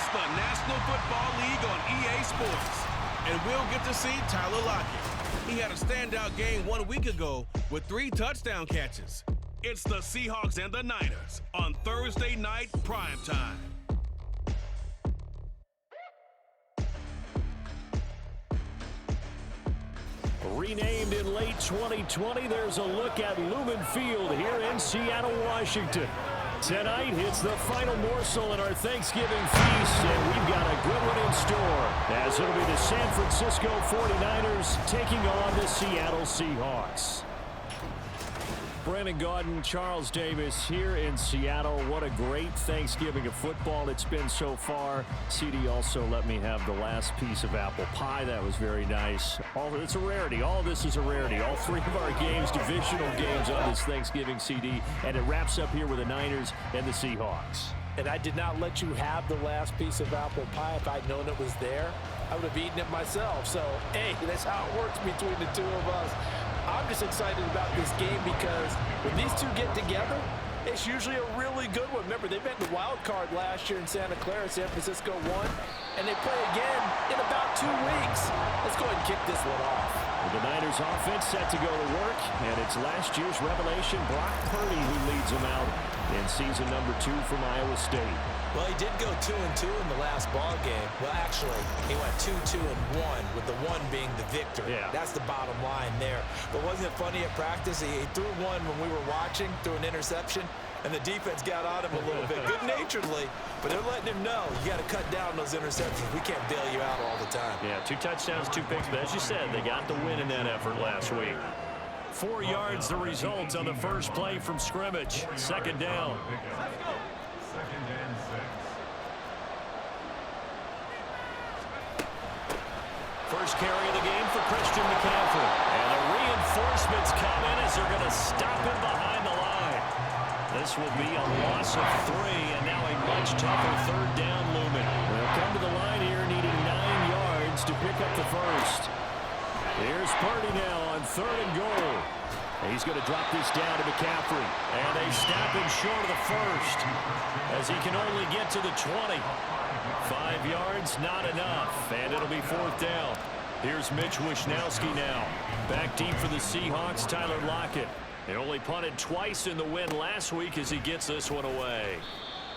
It's the National Football League on EA Sports. And we'll get to see Tyler Lockett. He had a standout game 1 week ago with 3 touchdown catches. It's the Seahawks and the Niners on Thursday night primetime. Renamed in late 2020, there's a look at Lumen Field here in Seattle, Washington. Tonight, it's the final morsel in our Thanksgiving feast, and we've got a good one in store, as it'll be the San Francisco 49ers taking on the Seattle Seahawks. Brandon Gaudin, Charles Davis here in Seattle. What a great Thanksgiving of football it's been so far. CD also let me have the last piece of apple pie. That was very nice. It's a rarity. All of this is a rarity. All 3 of our games, divisional games on this Thanksgiving CD. And it wraps up here with the Niners and the Seahawks. And I did not let you have the last piece of apple pie. If I'd known it was there, I would have eaten it myself. So, hey, that's how it works between the 2 of us. I'm just excited about this game because when these 2 get together, it's usually a really good one. Remember, they met in the wild card last year in Santa Clara. San Francisco won, and they play again in about 2 weeks. Let's go ahead and kick this one off. Well, the Niners offense set to go to work, and it's last year's revelation, Brock Purdy, who leads them out in season number 2 from Iowa State. Well, he did go 2-2 in the last ball game. Well, actually, he went 2-2-1, with the 1 being the victory. Yeah. That's the bottom line there. But wasn't it funny at practice? He threw one when we were watching, threw an interception, and the defense got on him a little bit, good-naturedly. But they're letting him know, you got to cut down those interceptions. We can't bail you out all the time. Yeah, 2 touchdowns, 2 picks. But as you said, they got the win in that effort last week. 4 yards the result on the first play from scrimmage. Second down. First carry of the game for Christian McCaffrey. And the reinforcements come in as they're going to stop him behind the line. This will be a loss of 3, and now a much tougher third down looming. They'll come to the line here needing 9 yards to pick up the first. Here's Purdy now on 3rd and goal. He's going to drop this down to McCaffrey. And they stop him short of the first as he can only get to the 20. 5 yards, not enough, and it'll be 4th down. Here's Mitch Wishnowsky now. Back deep for the Seahawks, Tyler Lockett. They only punted twice in the win last week as he gets this one away.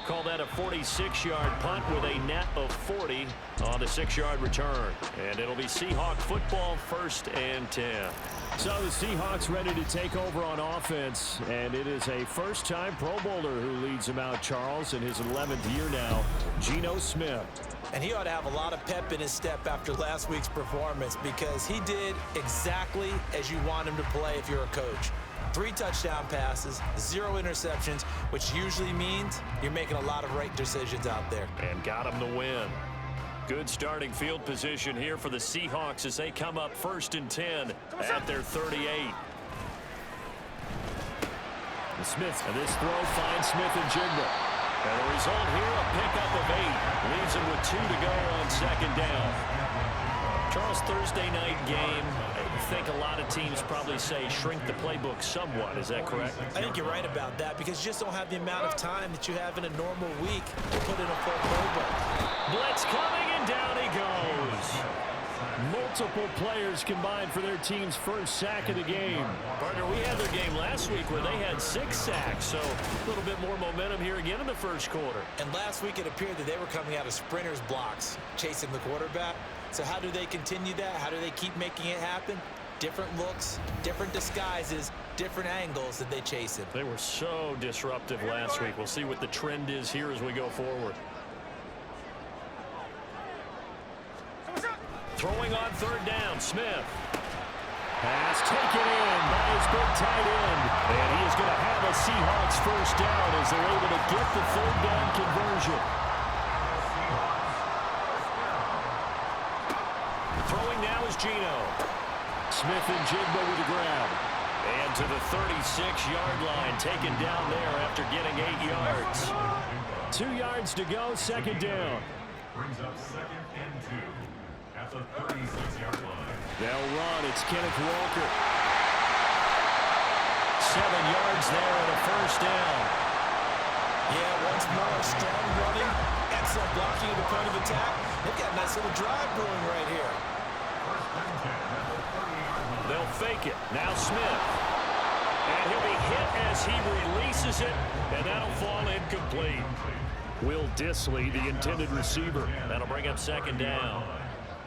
Call that a 46-yard punt with a net of 40 on the 6-yard return. And it'll be Seahawk football, 1st and 10. So the Seahawks ready to take over on offense, and it is a first-time Pro Bowler who leads them out, Charles, in his 11th year now, Geno Smith. And he ought to have a lot of pep in his step after last week's performance because he did exactly as you want him to play if you're a coach. 3 touchdown passes, 0 interceptions, which usually means you're making a lot of right decisions out there. And got him the win. Good starting field position here for the Seahawks as they come up 1st and 10 at their 38. Smith, and this throw finds Smith and Jigba. And the result here, a pickup of 8. Leaves him with 2 to go on 2nd down. Charles, Thursday night game. I think a lot of teams probably say shrink the playbook somewhat. Is that correct? I think you're right about that because you just don't have the amount of time that you have in a normal week to put in a full playbook. Blitz coming, and down he goes. Multiple players combined for their team's first sack of the game. Partner, we had their game last week where they had 6 sacks, so a little bit more momentum here again in the first quarter. And last week it appeared that they were coming out of sprinters blocks, chasing the quarterback. So how do they continue that? How do they keep making it happen? Different looks, different disguises, different angles that they chase him. They were so disruptive last week. We'll see what the trend is here as we go forward. Throwing on 3rd down, Smith. Pass taken in by his big tight end. And he is going to have a Seahawks first down as they're able to get the 3rd down conversion. Throwing now is Geno. Smith and Jigba with the grab. And to the 36-yard line, taken down there after getting 8 yards. 2 yards to go, 2nd down. Brings up 2nd and 2 at the 36-yard line. They'll run. It's Kenneth Walker. 7 yards there and a first down. Yeah, once more, strong running and excellent blocking at the point of attack. They've got a nice little drive brewing right here. They'll fake it. Now Smith. And he'll be hit as he releases it, and that'll fall incomplete. Will Dissly, the intended receiver. That'll bring up second down.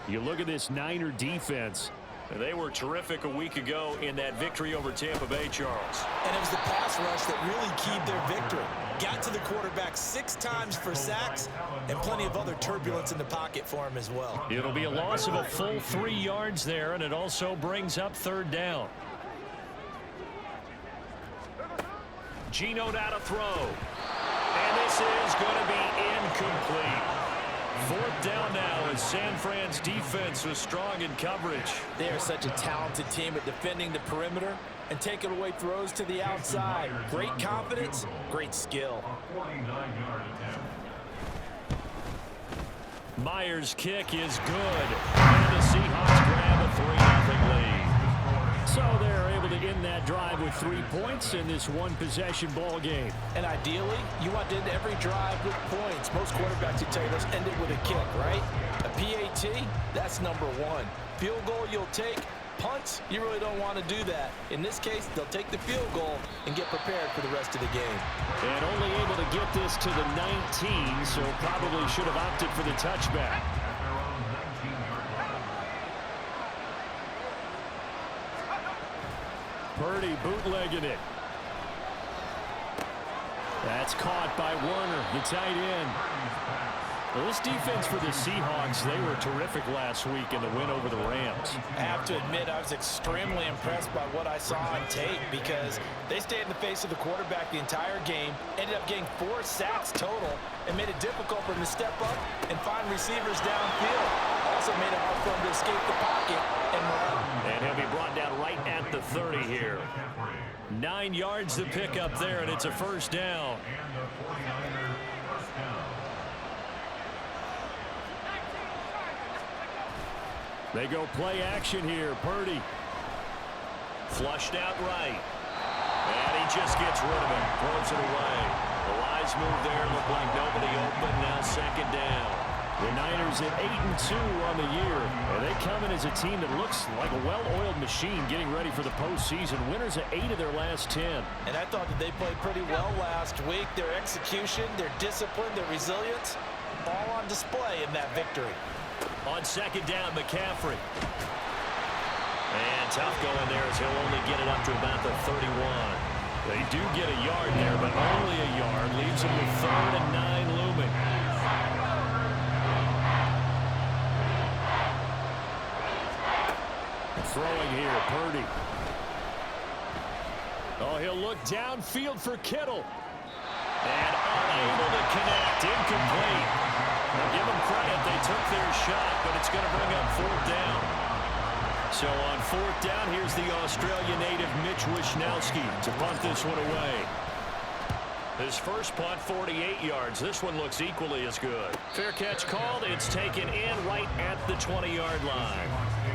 You look at this Niner defense. They were terrific a week ago in that victory over Tampa Bay, Charles. And it was the pass rush that really keyed their victory. Got to the quarterback 6 times for sacks and plenty of other turbulence in the pocket for him as well. It'll be a loss of a full 3 yards there, and it also brings up third down. Geno now to throw. And this is going to be incomplete. Fourth down now as San Fran's defense was strong in coverage. They are such a talented team at defending the perimeter and taking away throws to the outside. Great confidence, great skill. Myers' kick is good. And the Seahawks grab a 3-0 lead. So they're able to end that drive with 3 points in this one-possession ball game. And ideally, you want to end every drive with points. Most quarterbacks would tell you, let's end it with a kick, right? A PAT, that's number 1. Field goal you'll take. Punts, you really don't want to do that. In this case, they'll take the field goal and get prepared for the rest of the game. And only able to get this to the 19, so probably should have opted for the touchback. Purdy bootlegging it. That's caught by Warner, the tight end. Well, this defense for the Seahawks, they were terrific last week in the win over the Rams. I have to admit, I was extremely impressed by what I saw on tape because they stayed in the face of the quarterback the entire game, ended up getting 4 sacks total, and made it difficult for him to step up and find receivers downfield. Also made it hard for him to escape the pocket and run. And he'll be brought down right at the 30 here. 9 yards to pick up there, and it's a first down. They go play action here. Purdy. Flushed out right. And he just gets rid of it. Throws it away. The wise move there. Looked like nobody open. Now second down. The Niners at 8-2 on the year. And they come in as a team that looks like a well-oiled machine getting ready for the postseason. Winners of 8 of their last 10. And I thought that they played pretty well last week. Their execution, their discipline, their resilience, all on display in that victory. On second down, McCaffrey. And tough going there as he'll only get it up to about the 31. They do get a yard there, but only a yard. Leaves them with 3rd and 9 looming. Throwing here, Purdy. Oh, he'll look downfield for Kittle. And unable to connect. Incomplete. Now give them credit. They took their shot, but it's going to bring up 4th down. So on 4th down, here's the Australian native Mitch Wishnowsky to punt this one away. His first punt, 48 yards. This one looks equally as good. Fair catch called. It's taken in right at the 20-yard line.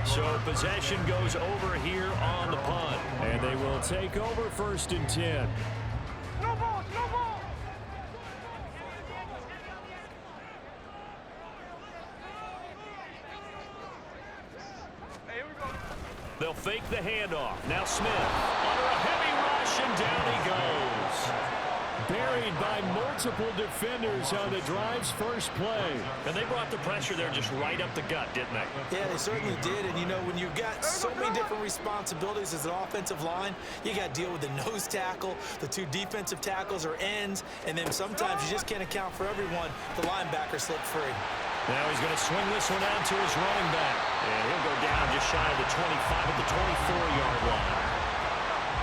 So possession goes over here on the punt. And they will take over 1st and 10. No ball, no ball. Hey, here we go. They'll fake the handoff. Now Smith under a heavy rush, and down he goes. Buried by multiple defenders on the drive's first play. And they brought the pressure there just right up the gut, didn't they? Yeah, they certainly did. And, you know, when you've got so many different responsibilities as an offensive line, you got to deal with the nose tackle, the 2 defensive tackles or ends, and then sometimes you just can't account for everyone. The linebacker slipped free. Now he's going to swing this one out to his running back. And he'll go down just shy of the 25 at the 24-yard line.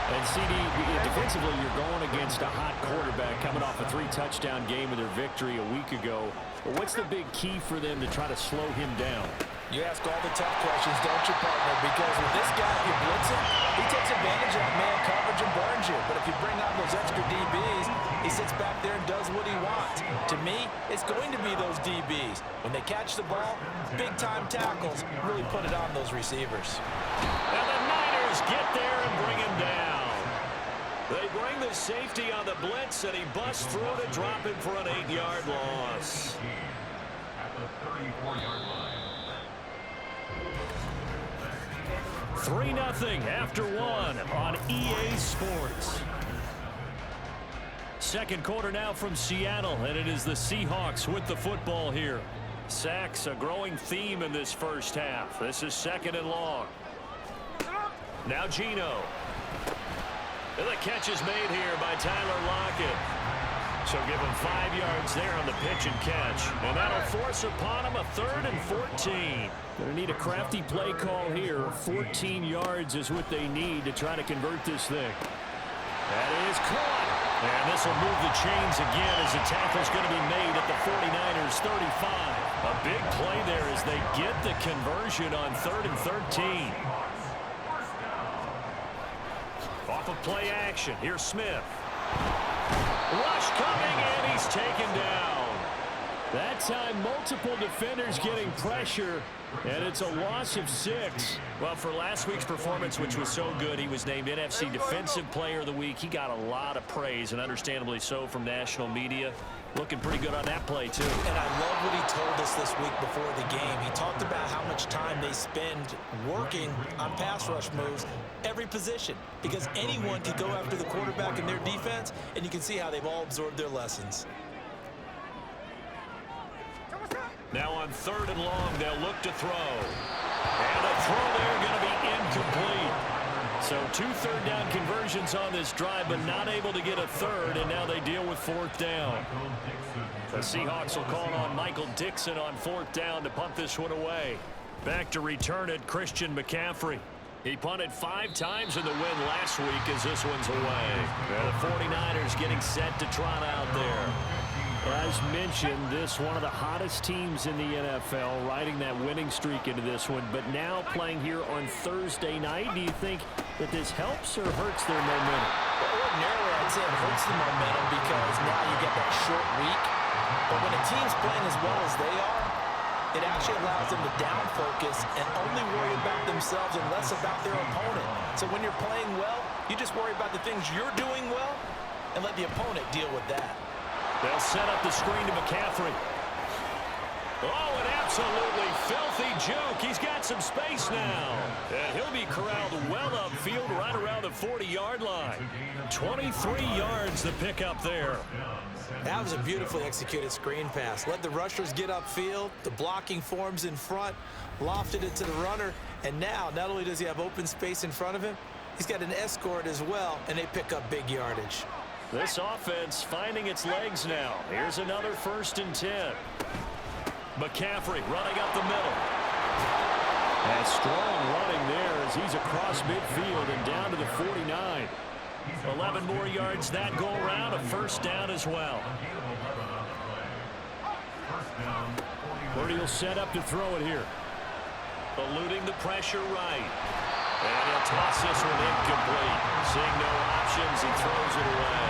And CD, defensively, you're going against a hot quarterback coming off a 3-touchdown game in their victory a week ago. But what's the big key for them to try to slow him down? You ask all the tough questions, don't you, partner? Because with this guy, if you blitz him, he takes advantage of man coverage and burns you. But if you bring on those extra DBs, he sits back there and does what he wants. To me, it's going to be those DBs. When they catch the ball, big-time tackles really put it on those receivers. And the Niners get there and bring him down. They bring the safety on the blitz, and he busts through to drop him for an 8-yard loss. At the 34-yard line. 3-0 after one on EA Sports. Second quarter now from Seattle, and it is the Seahawks with the football here. Sacks, a growing theme in this first half. This is 2nd and long. Now Geno. And the catch is made here by Tyler Lockett. So give him 5 yards there on the pitch and catch. And that'll force upon him a 3rd and 14. Going to need a crafty play call here. 14 yards is what they need to try to convert this thing. That is caught. And this will move the chains again as the tackle's going to be made at the 49ers 35. A big play there as they get the conversion on 3rd and 13. Off of play action. Here's Smith. Rush coming, and he's taken down. That time, multiple defenders getting pressure, and it's a loss of 6. Well, for last week's performance, which was so good, he was named NFC Defensive Player of the Week. He got a lot of praise, and understandably so, from national media. Looking pretty good on that play, too. And I love what he told us this week before the game. He talked about how much time they spend working on pass rush moves, every position, because anyone can go after the quarterback in their defense, and you can see how they've all absorbed their lessons. Now on 3rd and long, they'll look to throw. And a throw there going to be incomplete. So 2 third-down conversions on this drive, but not able to get a 3rd, and now they deal with 4th down. The Seahawks will call on Michael Dixon on 4th down to punt this one away. Back to return it, Christian McCaffrey. He punted 5 times in the win last week as this one's away. And the 49ers getting set to trot out there. As mentioned, this one of the hottest teams in the NFL, riding that winning streak into this one, but now playing here on Thursday night. Do you think that this helps or hurts their momentum? Well, ordinarily, I'd say it hurts the momentum because now you get that short week. But when a team's playing as well as they are, it actually allows them to down focus and only worry about themselves and less about their opponent. So when you're playing well, you just worry about the things you're doing well and let the opponent deal with that. They'll set up the screen to McCaffrey. Oh, an absolutely filthy juke. He's got some space now. And he'll be corralled well upfield right around the 40-yard line. 23 yards to pick up there. That was a beautifully executed screen pass. Let the rushers get upfield. The blocking forms in front. Lofted it to the runner. And now, not only does he have open space in front of him, he's got an escort as well, and they pick up big yardage. This offense finding its legs now. Here's another 1st and 10. McCaffrey running up the middle. And strong running there as he's across midfield and down to the 49. 11 more yards that go around. A 1st down as well. Purdy will set up to throw it here. Eluding the pressure right. And he'll toss this one incomplete. Seeing no options, he throws it away.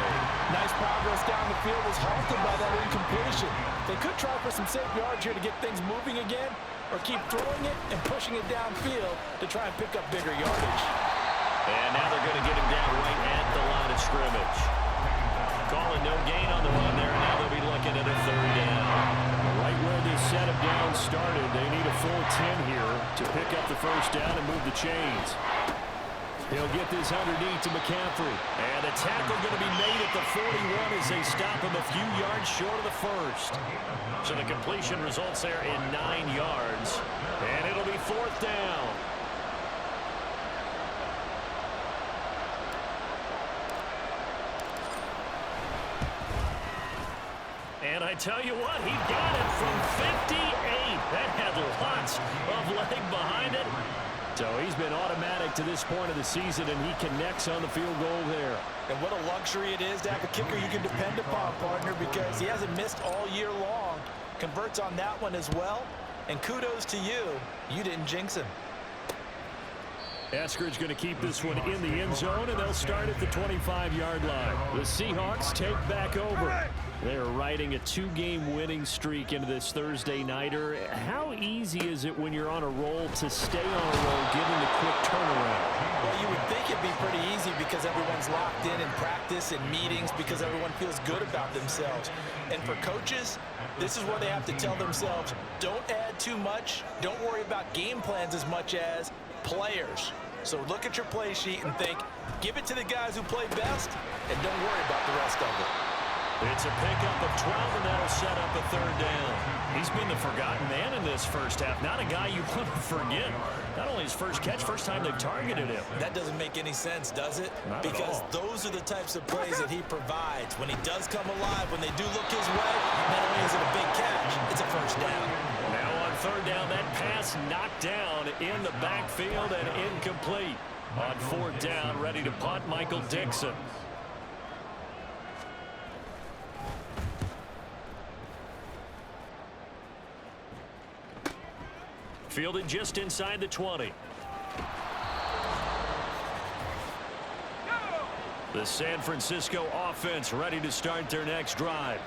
Nice progress down the field was halted by that incompletion. They could try for some safe yards here to get things moving again, or keep throwing it and pushing it downfield to try and pick up bigger yardage. And now they're going to get him down right at the line of scrimmage. Calling no gain on the run there, and now they'll be looking at a 3rd down. Right where this setup down started, they need a full 10 here to pick up the 1st down and move the chains. He'll get this underneath to McCaffrey. And a tackle going to be made at the 41 as they stop him a few yards short of the 1st. So the completion results there in 9 yards. And it'll be 4th down. And I tell you what, he got it from 58. That had lots of leg behind it. So he's been automatic to this point of the season, and he connects on the field goal there. And what a luxury it is to have a kicker you can depend upon, partner, because he hasn't missed all year long. Converts on that one as well. And kudos to you. You didn't jinx him. Eskridge going to keep this one in the end zone, and they'll start at the 25-yard line. The Seahawks take back over. They're riding a 2-game winning streak into this Thursday nighter. How easy is it when you're on a roll to stay on a roll given the quick turnaround? Well, you would think it'd be pretty easy because everyone's locked in practice and meetings because everyone feels good about themselves. And for coaches, this is where they have to tell themselves, don't add too much. Don't worry about game plans as much as players. So look at your play sheet and think, give it to the guys who play best and don't worry about the rest of it. It's a pickup of 12, and that'll set up a 3rd down. He's been the forgotten man in this first half. Not a guy you want to forget. Not only his first catch, first time they've targeted him. That doesn't make any sense, does it? Not at because all. those are the types of plays that he provides. When he does come alive, when they do look his way, not only is it a big catch, it's a first down. Now on 3rd down, that pass knocked down in the backfield and incomplete. On 4th down, ready to punt, Michael Dixon. Fielded just inside the 20. The San Francisco offense ready to start their next drive.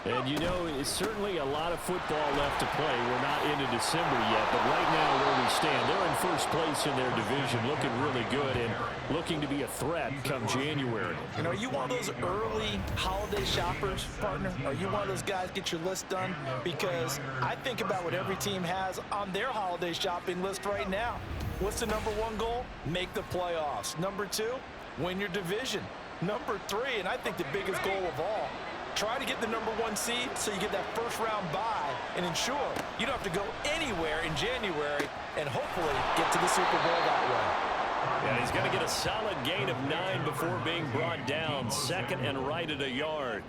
And you know, it's certainly a lot of football left to play. We're not into December yet, but right now where we stand, they're in first place in their division, looking really good and looking to be a threat come January. You know, are you one of those early holiday shoppers, partner? Are you one of those guys get your list done? Because I think about what every team has on their holiday shopping list right now. What's the #1 goal? Make the playoffs. #2, win your division. #3, and I think the biggest goal of all, try to get the #1 seed so you get that first-round bye and ensure you don't have to go anywhere in January and hopefully get to the Super Bowl that way. Yeah, he's going to get a solid gain of 9 before being brought down. 2nd and right at a yard.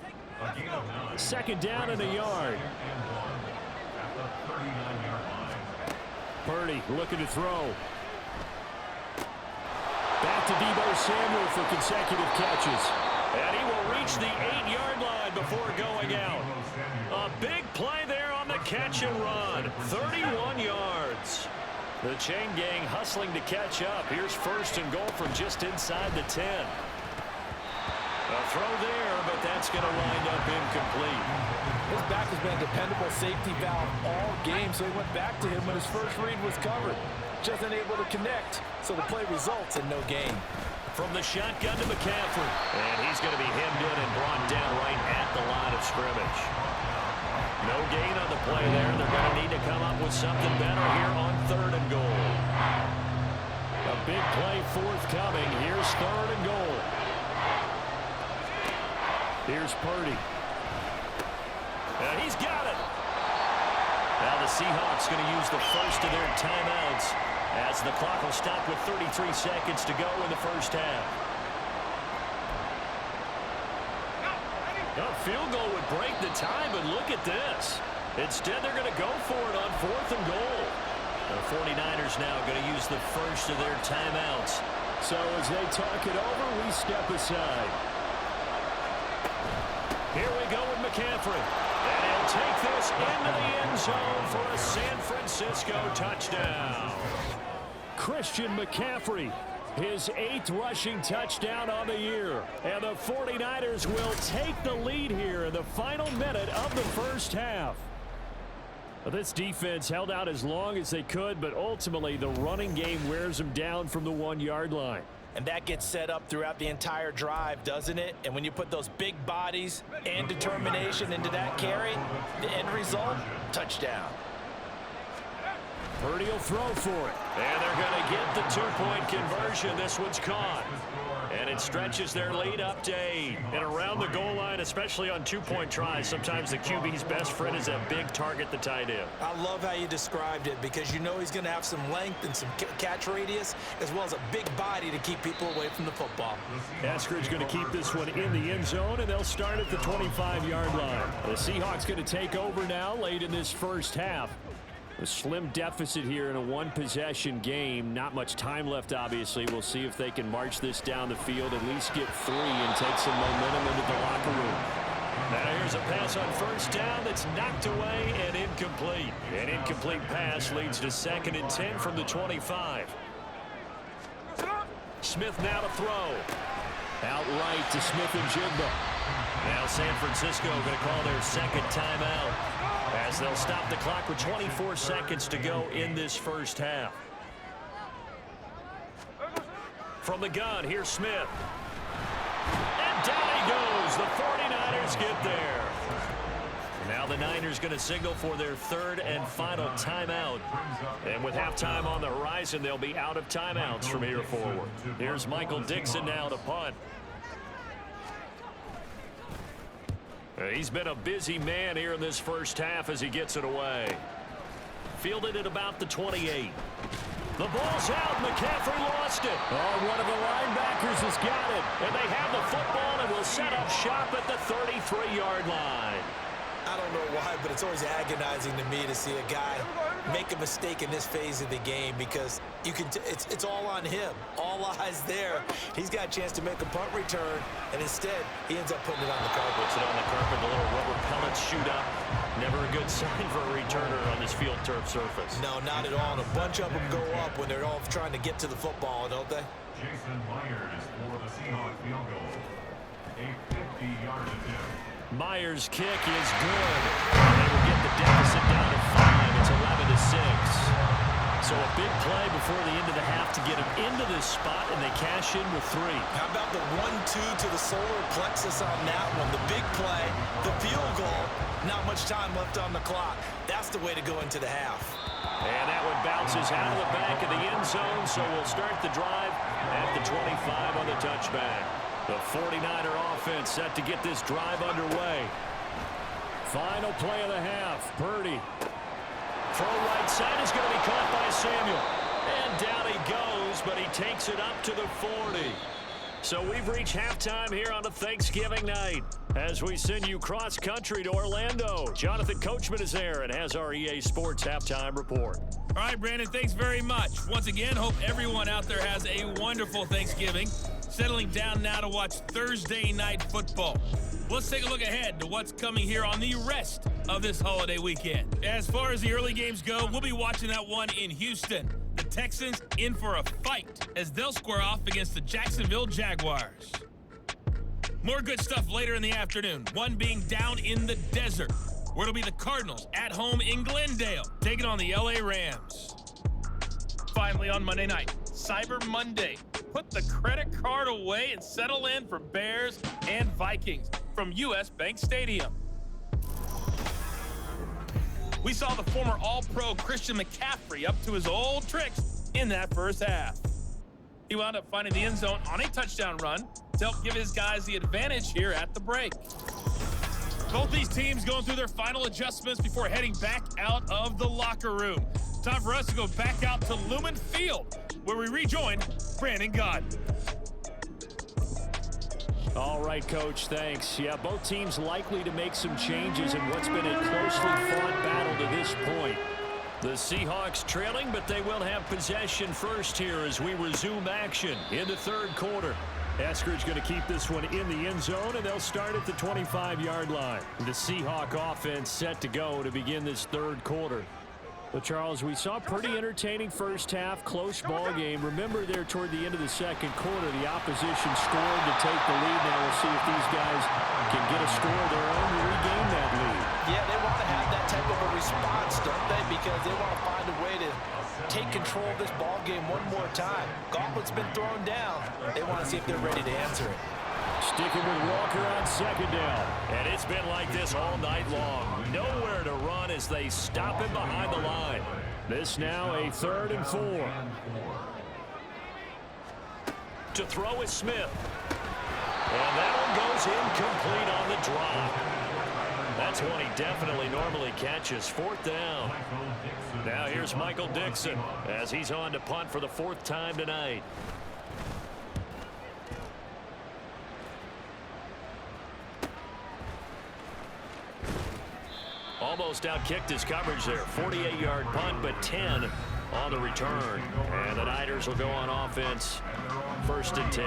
2nd down and a yard. Purdy looking to throw. Back to Deebo Samuel for consecutive catches. And he will reach the 8-yard line before going out. A big play there on the catch and run. 31 yards. The chain gang hustling to catch up. Here's 1st and goal from just inside the 10. A throw there, but that's going to wind up incomplete. His back has been a dependable safety valve all game, so he went back to him when his first read was covered. Just unable to connect, so the play results in no gain. From the shotgun to McCaffrey. And he's going to be hemmed in and brought down right at the line of scrimmage. No gain on the play there. They're going to need to come up with something better here on 3rd and goal. A big play forthcoming. Here's 3rd and goal. Here's Purdy. And he's got it. Now the Seahawks going to use the first of their timeouts as the clock will stop with 33 seconds to go in the first half. A field goal would break the tie, but look at this. Instead, they're going to go for it on 4th and goal. The 49ers now going to use the first of their timeouts. So as they talk it over, we step aside. Here we go with McCaffrey. And he'll take this into the end zone for a San Francisco touchdown. Christian McCaffrey, his 8th rushing touchdown on the year. And the 49ers will take the lead here in the final minute of the first half. Well, this defense held out as long as they could, but ultimately the running game wears them down from the 1-yard line. And that gets set up throughout the entire drive, doesn't it? And when you put those big bodies and determination into that carry, the end result, touchdown. Purdy will throw for it. And they're going to get the 2-point conversion. This one's caught. And it stretches their lead up to 8. And around the goal line, especially on 2-point tries, sometimes the QB's best friend is a big target, the tight end. I love how you described it because you know he's going to have some length and some catch radius as well as a big body to keep people away from the football. Eskridge going to keep this one in the end zone, and they'll start at the 25-yard line. The Seahawks going to take over now late in this first half. A slim deficit here in a 1-possession game. Not much time left, obviously. We'll see if they can march this down the field, at least get 3 and take some momentum into the locker room. Now here's a pass on 1st down that's knocked away and incomplete. An incomplete pass leads to 2nd and 10 from the 25. Smith now to throw. Outright to Smith and Jigba. Now San Francisco going to call their second timeout as they'll stop the clock with 24 seconds to go in this first half. From the gun, here's Smith. And down he goes. The 49ers get there. Now the Niners going to signal for their third and final timeout. And with halftime on the horizon, they'll be out of timeouts from here forward. Here's Michael Dixon now to punt. He's been a busy man here in this first half as he gets it away. Fielded at about the 28. The ball's out. McCaffrey lost it. Oh, one of the linebackers has got it. And they have the football and will set up shop at the 33-yard line. I don't know why, but it's always agonizing to me to see a guy make a mistake in this phase of the game because you can. It's all on him. All eyes there. He's got a chance to make a punt return, and instead he ends up putting it on the carpet. Puts it on the carpet. The little rubber pellets shoot up. Never a good sign for a returner on this field turf surface. No, not at all. And a bunch of them go up when they're all trying to get to the football, don't they? Jason Myers for the Seahawks field goal. A 50-yard attempt. Myers' kick is good. They will get the deficit down to 5. It's 11-6. So a big play before the end of the half to get him into this spot, and they cash in with 3. How about the 1-2 to the solar plexus on that one? The big play, the field goal, not much time left on the clock. That's the way to go into the half. And that one bounces out of the back of the end zone, so we'll start the drive at the 25 on the touchback. The 49er offense set to get this drive underway. Final play of the half. Purdy. Throw right side is going to be caught by Samuel. And down he goes, but he takes it up to the 40. So we've reached halftime here on a Thanksgiving night as we send you cross-country to Orlando. Jonathan Coachman is there and has our EA Sports halftime report. All right, Brandon, thanks very much. Once again, hope everyone out there has a wonderful Thanksgiving. Settling down now to watch Thursday night football. Let's take a look ahead to what's coming here on the rest of this holiday weekend. As far as the early games go, we'll be watching that one in Houston. The Texans in for a fight as they'll square off against the Jacksonville Jaguars. More good stuff later in the afternoon, one being down in the desert, where it'll be the Cardinals at home in Glendale, taking on the LA Rams. Finally on Monday night, Cyber Monday. Put the credit card away and settle in for Bears and Vikings from US Bank Stadium. We saw the former All-Pro Christian McCaffrey up to his old tricks in that first half. He wound up finding the end zone on a touchdown run to help give his guys the advantage here at the break. Both these teams going through their final adjustments before heading back out of the locker room. Time for us to go back out to Lumen Field, where we rejoin Brandon Gaudin. All right, Coach, thanks. Yeah, both teams likely to make some changes in what's been a closely fought battle to this point. The Seahawks trailing, but they will have possession first here as we resume action in the third quarter. Eskridge going to keep this one in the end zone, and they'll start at the 25-yard line. The Seahawk offense set to go to begin this third quarter. Well, Charles, we saw a pretty entertaining first half, close ball game. Remember there toward the end of the second quarter, the opposition scored to take the lead. Now we'll see if these guys can get a score of their own to regain that lead. Yeah, they want to have that type of a response, don't they? Because they want to find a way to take control of this ball game one more time. Gauntlet's been thrown down. They want to see if they're ready to answer it. Sticking with Walker on second down. And it's been like this all night long. Nowhere to run as they stop him behind the line. This now a 3rd and 4. To throw is Smith. And that one goes incomplete on the drop. That's one he definitely normally catches. 4th down. Now here's Michael Dixon as he's on to punt for the 4th time tonight. Almost outkicked his coverage there. 48-yard punt, but 10 on the return. And the Niners will go on offense 1st and 10.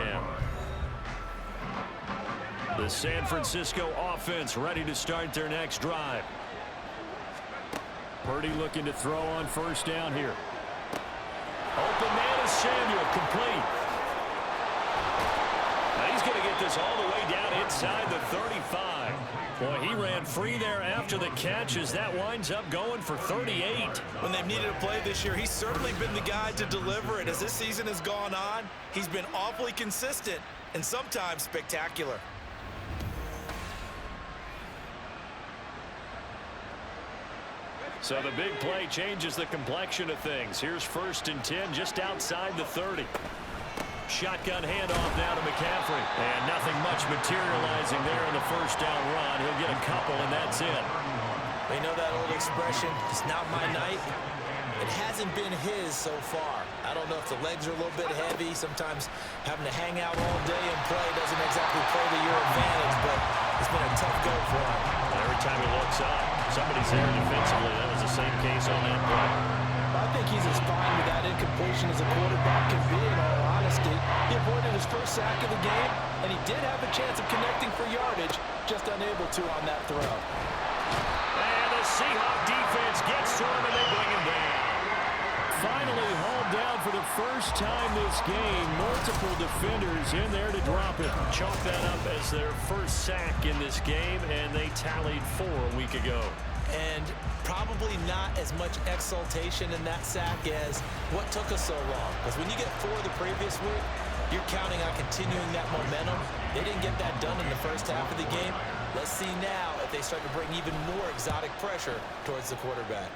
The San Francisco offense ready to start their next drive. Purdy looking to throw on 1st down here. Open man is Samuel, complete. Now he's going to get this all the way down inside the 35. Boy, he ran free there after the catch as that winds up going for 38. When they've needed a play this year, he's certainly been the guy to deliver it. As this season has gone on, he's been awfully consistent and sometimes spectacular. So the big play changes the complexion of things. Here's 1st and 10 just outside the 30. Shotgun handoff now to McCaffrey. And nothing much materializing there in the first down run. He'll get a couple, and that's it. They know that old expression, it's not my night. It hasn't been his so far. I don't know if the legs are a little bit heavy. Sometimes having to hang out all day and play doesn't exactly play to your advantage, but it's been a tough go for him. Every time he looks up, somebody's there defensively. That was the same case on that play. I think he's as fine with that incompletion as a quarterback can be, in all honesty. He avoided his first sack of the game, and he did have a chance of connecting for yardage, just unable to on that throw. And the Seahawk defense gets to him, and they bring him down. Finally hauled down for the first time this game. Multiple defenders in there to drop it. Chalk that up as their first sack in this game, and they tallied 4 a week ago. And probably not as much exultation in that sack as what took us so long. Because when you get 4 the previous week, you're counting on continuing that momentum. They didn't get that done in the first half of the game. Let's see now if they start to bring even more exotic pressure towards the quarterback.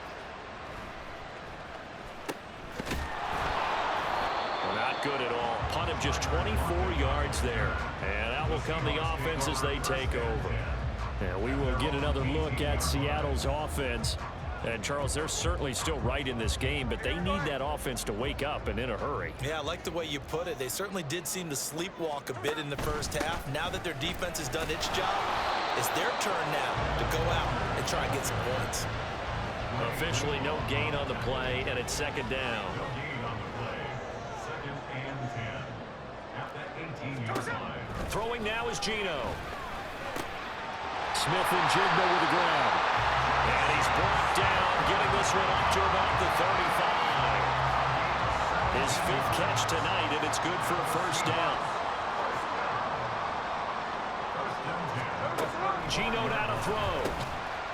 Not good at all. Punt of just 24 yards there. And out will come the offense as they take over. And we will get another look at Seattle's offense. And, Charles, they're certainly still right in this game, but they need that offense to wake up and in a hurry. Yeah, I like the way you put it. They certainly did seem to sleepwalk a bit in the first half. Now that their defense has done its job, it's their turn now to go out and try and get some points. Officially no gain on the play, and it's 2nd down. Throwing now is Geno. Smith and Jigba with the grab. And he's brought down, getting this one up to about the 35. His 5th catch tonight, and it's good for a first down. Geno now to throw.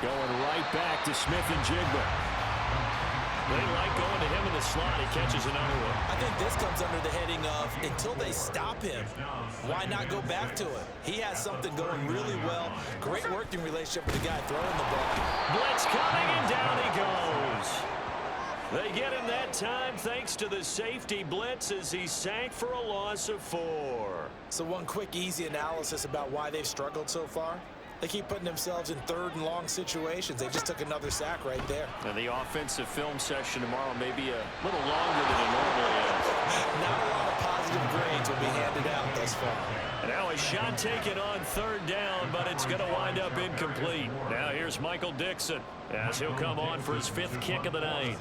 Going right back to Smith and Jigba. They like going to him in the slot. He catches another one. I think this comes under the heading of until they stop him, why not go back to him? He has something going really well. Great working relationship with the guy throwing the ball. Blitz coming, and down he goes. They get him that time thanks to the safety blitz as he sank for a loss of 4. So one quick, easy analysis about why they've struggled so far. They keep putting themselves in 3rd and long situations. They just took another sack right there. And the offensive film session tomorrow may be a little longer than it normally is. Not a lot of positive grades will be handed out thus far. And now a shot taken on 3rd down, but it's going to wind up incomplete. Now here's Michael Dixon as he'll come on for his 5th kick of the night.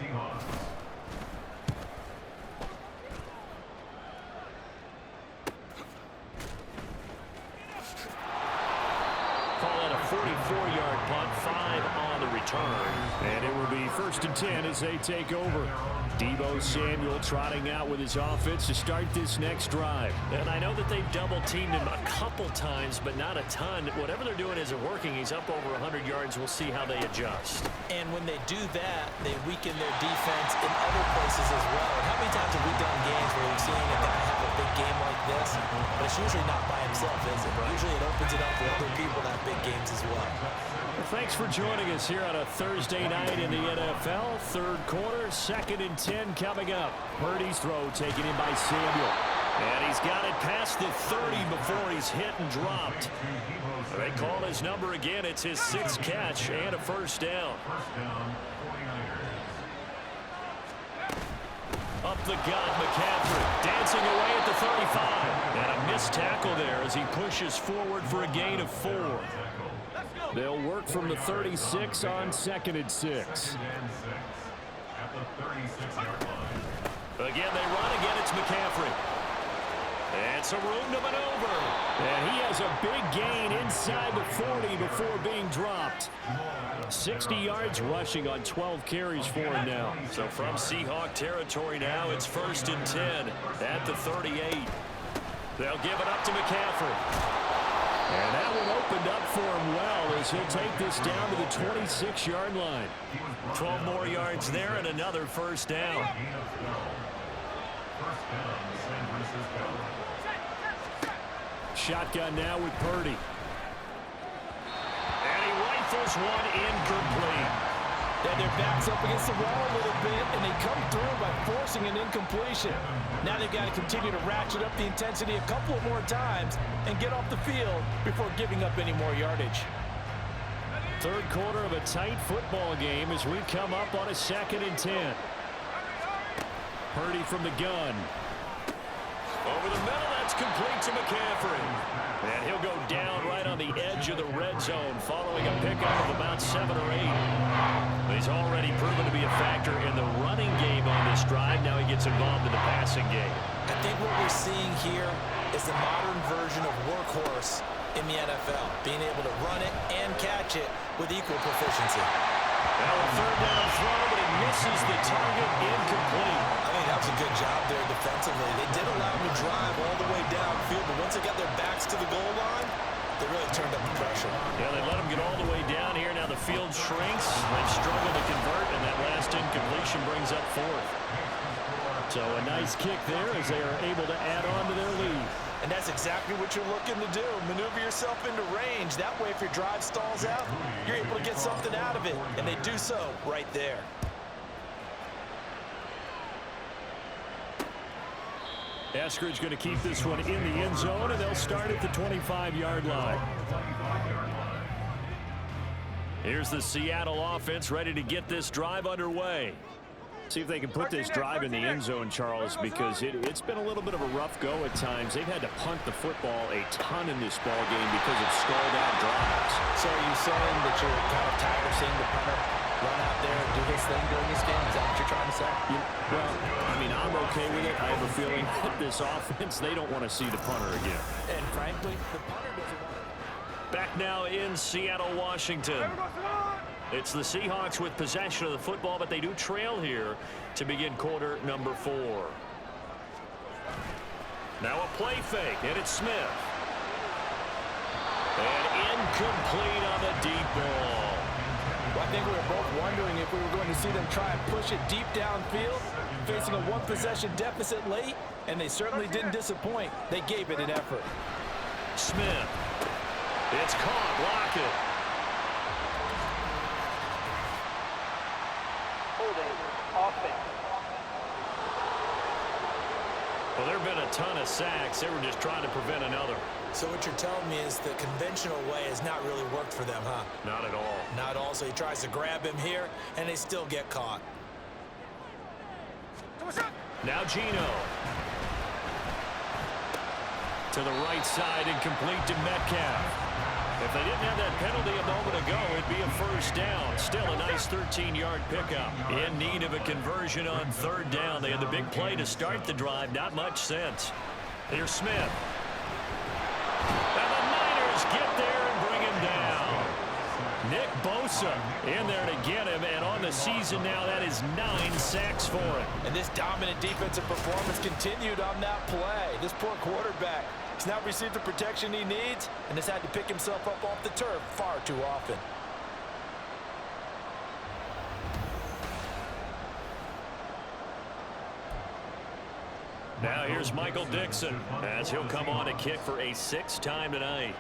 Call it a 44-yard punt, 5 on the return. And it will be 1st and 10 as they take over. Deebo Samuel trotting out with his offense to start this next drive. And I know that they've double-teamed him a couple times, but not a ton. Whatever they're doing isn't working. He's up over 100 yards. We'll see how they adjust. And when they do that, they weaken their defense in other places as well. And how many times have we done games where we've seen a guy have a big game like this? But it's usually not by himself, is it? Usually it opens it up for other people to have big games as well. Well, thanks for joining us here on a Thursday night in the NFL. 3rd quarter, 2nd and 10 coming up. Purdy's throw taken in by Samuel. And he's got it past the 30 before he's hit and dropped. They call his number again. It's his 6th catch and a first down. Up the gut, McCaffrey dancing away at the 35. And a missed tackle there as he pushes forward for a gain of 4. They'll work from the 36 on 2nd and 6. Again, they run. Again, it's McCaffrey. And some room to maneuver. And he has a big gain inside the 40 before being dropped. 60 yards rushing on 12 carries for him now. So from Seahawk territory now, it's 1st and 10 at the 38. They'll give it up to McCaffrey. And that one opened up for him well as he'll take this down to the 26-yard line. 12 more yards there and another first down. Shotgun now with Purdy. And he rifles one incomplete. Then their back's up against the wall a little bit, and they come through by forcing an incompletion. Now they've got to continue to ratchet up the intensity a couple of more times and get off the field before giving up any more yardage. Third quarter of a tight football game as we come up on a 2nd and 10. Purdy from the gun. Over the middle, that's complete to McCaffrey. And he'll go down right on the edge of the red zone following a pickup of about 7 or 8. He's already proven to be a factor in the running game on this drive. Now he gets involved in the passing game. I think what we're seeing here is the modern version of workhorse in the NFL, being able to run it and catch it with equal proficiency. Now a third down throw, but he misses the target, incomplete. I think that was a good job there defensively. They did allow him to drive all the way downfield, but once they got their backs to the goal line, they really turned up the pressure. Yeah, they let him get all the way down here. Now the field shrinks. They've struggled to convert, and that last incompletion brings up 4th. So a nice kick there as they are able to add on to their lead. And that's exactly what you're looking to do. Maneuver yourself into range. That way, if your drive stalls out, you're able to get something out of it. And they do so right there. Eskridge going to keep this one in the end zone, and they'll start at the 25-yard line. Here's the Seattle offense ready to get this drive underway. See if they can put this drive in the end zone, Charles, because it's been a little bit of a rough go at times. They've had to punt the football a ton in this ball game because of stalled out drives. So are you saying that you're kind of tired of seeing the punter run out there and do his thing during this game? Is that what you're trying to say? Well, I mean, I'm okay with it. I have a feeling that this offense, they don't want to see the punter again. And frankly, the punter doesn't want to. Back now in Seattle, Washington. It's the Seahawks with possession of the football, but they do trail here to begin quarter number 4. Now a play fake, and it's Smith. And incomplete on the deep ball. Well, I think we were both wondering if we were going to see them try and push it deep downfield, facing a one-possession deficit late, and they certainly didn't disappoint. They gave it an effort. Smith. It's caught. Lockett. Well, there have been a ton of sacks. They were just trying to prevent another. So what you're telling me is the conventional way has not really worked for them, huh? Not at all. Not all. So he tries to grab him here, and they still get caught. Now Gino. To the right side and complete to Metcalf. If they didn't have that penalty a moment ago, it'd be a first down. Still a nice 13-yard pickup. In need of a conversion on third down. They had the big play to start the drive. Not much sense. Here's Smith. And the Niners get there and bring him down. Nick Bosa in there to get him. And on the season now, that is 9 sacks for him. And this dominant defensive performance continued on that play. This poor quarterback has not received the protection he needs and has had to pick himself up off the turf far too often. Now here's Michael Dixon as he'll come on to kick for a 6th time tonight.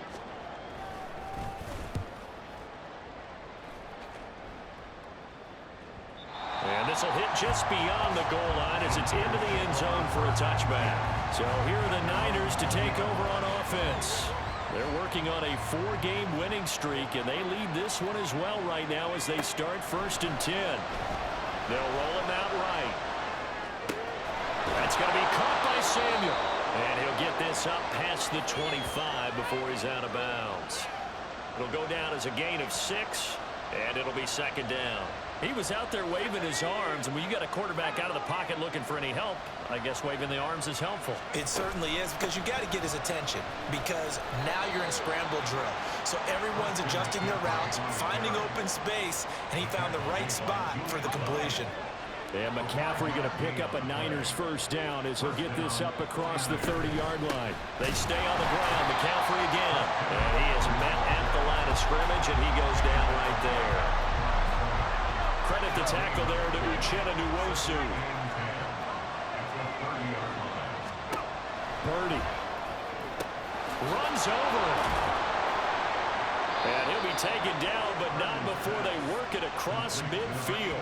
And this will hit just beyond the goal line as it's into the end zone for a touchback. So here are the Niners to take over on offense. They're working on a 4-game winning streak, and they lead this one as well right now as they start 1st and 10. They'll roll him out right. That's going to be caught by Samuel. And he'll get this up past the 25 before he's out of bounds. It'll go down as a gain of 6, and it'll be 2nd down. He was out there waving his arms, and when you got a quarterback out of the pocket looking for any help, I guess waving the arms is helpful. It certainly is, because you got to get his attention, because now you're in scramble drill. So everyone's adjusting their routes, finding open space, and he found the right spot for the completion. And McCaffrey going to pick up a Niners first down as he'll get this up across the 30-yard line. They stay on the ground. McCaffrey again. And he is met at the line of scrimmage, and he goes down right there. Credit the tackle there to Uchenna Nwosu. Purdy runs over it. And he'll be taken down, but not before they work it across midfield.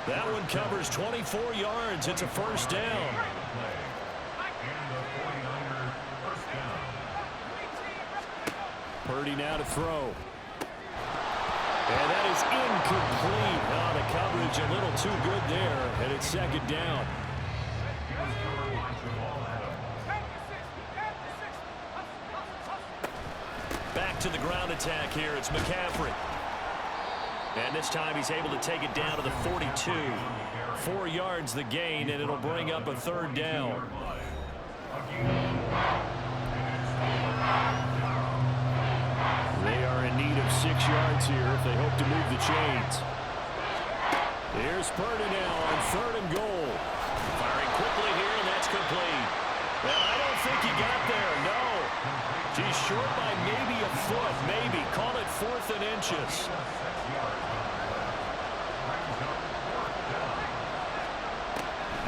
That one covers 24 yards. It's a first down. Purdy now to throw. And that is incomplete. Oh, the coverage a little too good there, and it's second down. Back to the ground attack here. It's McCaffrey. And this time he's able to take it down to the 42. 4 yards the gain, and it'll bring up a third down. They are in need of 6 yards here if they hope to move the chains. Here's Purdy now on 3rd and goal. Firing quickly here, and that's complete. And I don't think he got there, no. He's short by maybe a foot, maybe. Call it 4th and inches.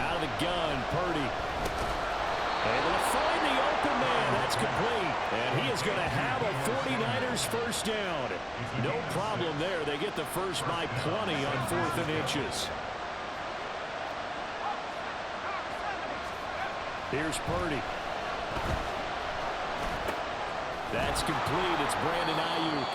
Out of the gun, Purdy. Able to find the open man. That's complete. And he is going to have a 49ers first down. No problem there. They get the first by plenty on 4th and inches. Here's Purdy. That's complete. It's Brandon Ayuk.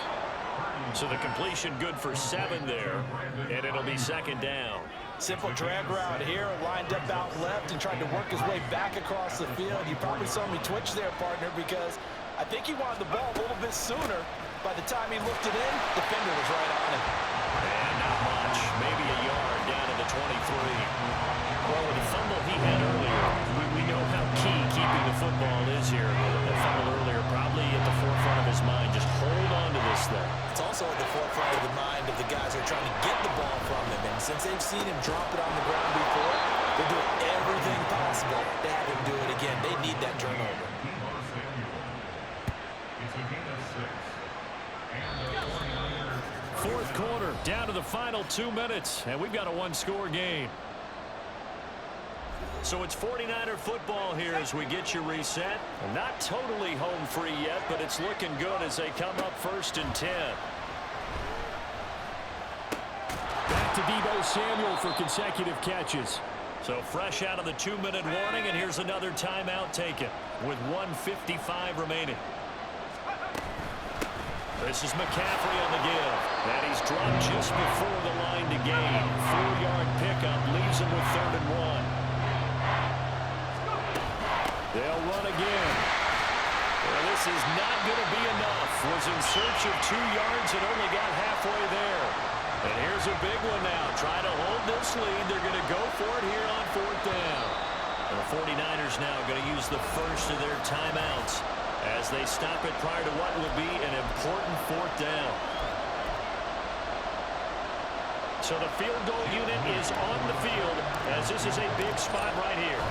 So the completion good for 7 there, and it'll be second down. Simple drag route here, lined up out left and tried to work his way back across the field. You probably saw me twitch there, partner, because I think he wanted the ball a little bit sooner. By the time he looked it in, the defender was right on him. And not much, maybe a yard down to the 23. Well, with the fumble he had earlier, we know how key keeping the football is here. The fumble earlier probably at the forefront of his mind. Just hold on to this thing. It's also at the forefront of the mind of the guys who are trying to get the ball from him. And since they've seen him drop it on the ground before, they're doing everything possible to have him do it again. They need that turnover. Fourth quarter, down to the final 2 minutes, and we've got a one-score game. So it's 49er football here as we get you reset. Not totally home free yet, but it's looking good as they come up 1st and 10. Back to Deebo Samuel for consecutive catches. So fresh out of the 2-minute warning, and here's another timeout taken with 1:55 remaining. This is McCaffrey on the give. And he's dropped just before the line to gain. 4-yard pickup leaves him with 3rd and 1. They'll run again. Well, this is not going to be enough. Was in search of 2 yards and only got halfway there. And here's a big one now. Try to hold this lead. They're going to go for it here on 4th down. And the 49ers now going to use the first of their timeouts as they stop it prior to what will be an important 4th down. So the field goal unit is on the field as this is a big spot right here.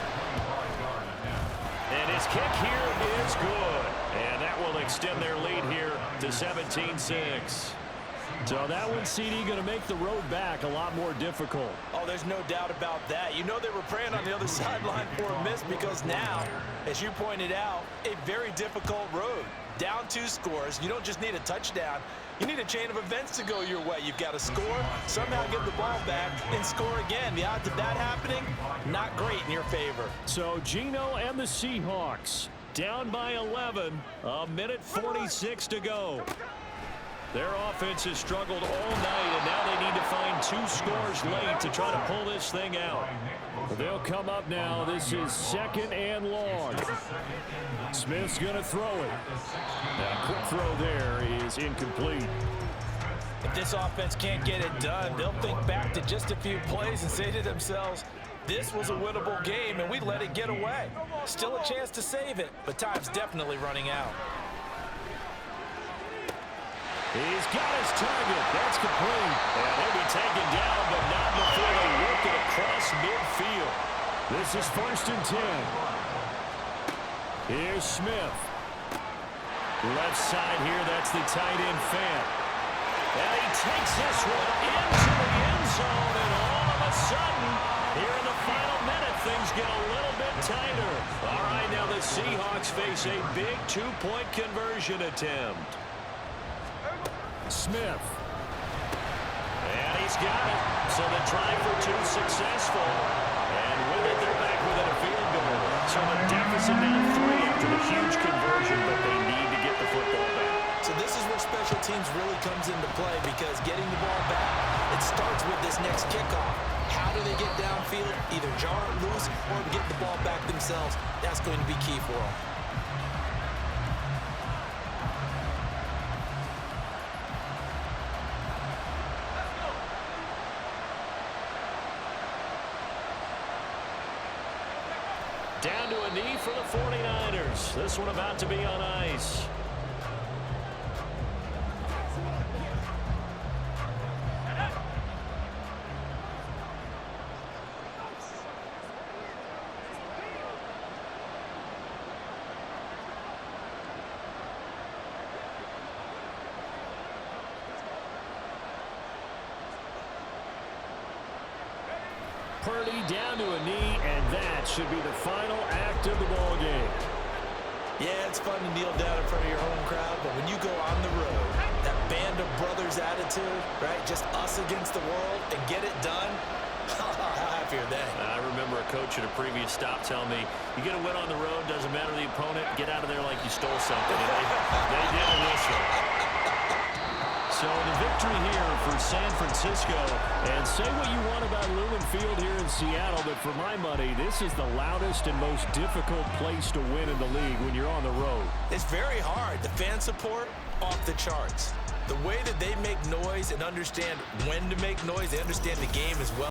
And his kick here is good. And that will extend their lead here to 17-6. So that one, CD, going to make the road back a lot more difficult. Oh, there's no doubt about that. You know they were praying on the other sideline for a miss because now, as you pointed out, a very difficult road. Down 2 scores. You don't just need a touchdown. You need a chain of events to go your way. You've got to score, somehow get the ball back, and score again. The odds of that happening, not great in your favor. So Geno and the Seahawks down by 11, a minute 46 to go. Their offense has struggled all night, and now they need to find 2 scores late to try to pull this thing out. They'll come up now. This is 2nd and long. Smith's going to throw it. Now, quick throw there is incomplete. If this offense can't get it done, they'll think back to just a few plays and say to themselves, this was a winnable game, and we let it get away. Still a chance to save it, but time's definitely running out. He's got his target. That's complete. And he'll be taken down, but not before they work it across This is 1st and 10. Here's Smith. Left side here, that's the tight end Fant. And he takes this one into the end zone, and all of a sudden, here in the final minute, things get a little bit tighter. All right, now the Seahawks face a big 2-point conversion attempt. Smith. And he's got it. So the try for 2 successful. And with it, they're back within a field goal. So the deficit now 3 after the huge conversion, but they need to get the football back. So this is where special teams really comes into play, because getting the ball back, it starts with this next kickoff. How do they get downfield, either jar it loose or get the ball back themselves? That's going to be key for them. Down to a knee for the 49ers. This one about to be on ice. Purdy down to a knee, and that should be the final act of the ball game. Yeah, it's fun to kneel down in front of your home crowd, but when you go on the road, that band of brothers attitude, right? Just us against the world and get it done. How happy are they? I remember a coach at a previous stop telling me, you get a win on the road, doesn't matter the opponent, get out of there like you stole something. And they did a whistle. So the victory here for San Francisco. And say what you want about Lumen Field here in Seattle, but for my money, this is the loudest and most difficult place to win in the league when you're on the road. It's very hard. The fan support, off the charts. The way that they make noise and understand when to make noise, they understand the game as well.